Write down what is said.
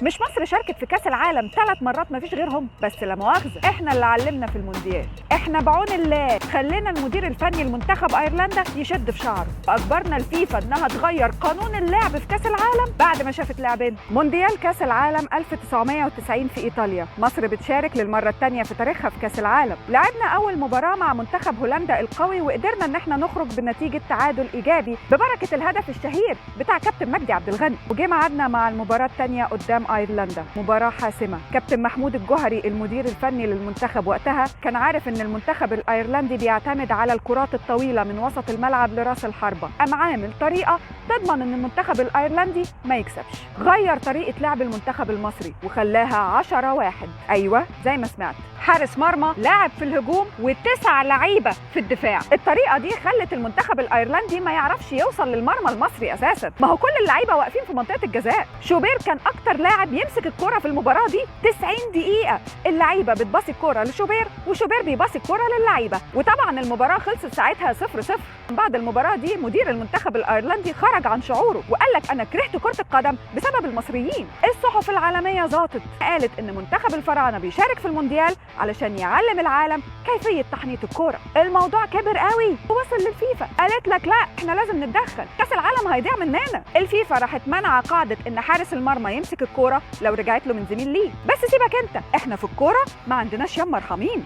مش مصر شاركت في كاس العالم 3 مرات مفيش غيرهم؟ بس لا مؤاخذه احنا اللي علمنا في المونديال. احنا بعون الله خلينا المدير الفني لمنتخب ايرلندا يشد في شعره، فاجبرنا الفيفا انها تغير قانون اللعب في كاس العالم بعد ما شافت لاعبين. مونديال كاس العالم 1990 في ايطاليا، مصر بتشارك للمره الثانيه في تاريخها في كاس العالم. لعبنا اول مباراه مع منتخب هولندا القوي وقدرنا ان احنا نخرج بنتيجه تعادل ايجابي ببركه الهدف الشهير بتاع كابتن مجدي عبد الغني. وجه ميعادنا مع المباراه الثانيه قدام ايرلندا، مباراه حاسمه. كابتن محمود الجوهري المدير الفني للمنتخب وقتها كان عارف ان المنتخب الايرلندي بيعتمد على الكرات الطويله من وسط الملعب لراس الحربه، قام عامل طريقه تضمن ان المنتخب الايرلندي ما يكسبش. غير طريقه لعب المنتخب المصري وخلاها 10-1. ايوه زي ما سمعت، حارس مرمى لاعب في الهجوم و9 لعيبه في الدفاع. الطريقه دي خلت المنتخب الايرلندي ما يعرفش يوصل للمرمى المصري اساسا، ما هو كل اللعيبه واقفين في منطقه الجزاء. شوبير كان اكتر لاعب يمسك الكره في المباراه دي 90 دقيقه، اللعيبه بتباصي الكره لشوبير وشوبير بيباصي الكره للعيبه، وطبعا المباراه خلصت ساعتها 0-0. بعد المباراه دي مدير المنتخب الايرلندي خرج عن شعوره وقال لك انا كرهت كره القدم بسبب المصريين. الصحف العالميه ذاطت قالت ان منتخب الفراعنه بيشارك في المونديال علشان يعلم العالم كيفيه تحنيط الكوره. الموضوع كبر قوي ووصل للفيفا، قالت لك لا احنا لازم نتدخل، كاس العالم هيضيع مننا. الفيفا راحت منع قاعده ان حارس المرمى يمسك الكوره لو رجعت له من زميل ليه. بس سيبك انت، احنا في الكوره ما عندناش يا مرحمين.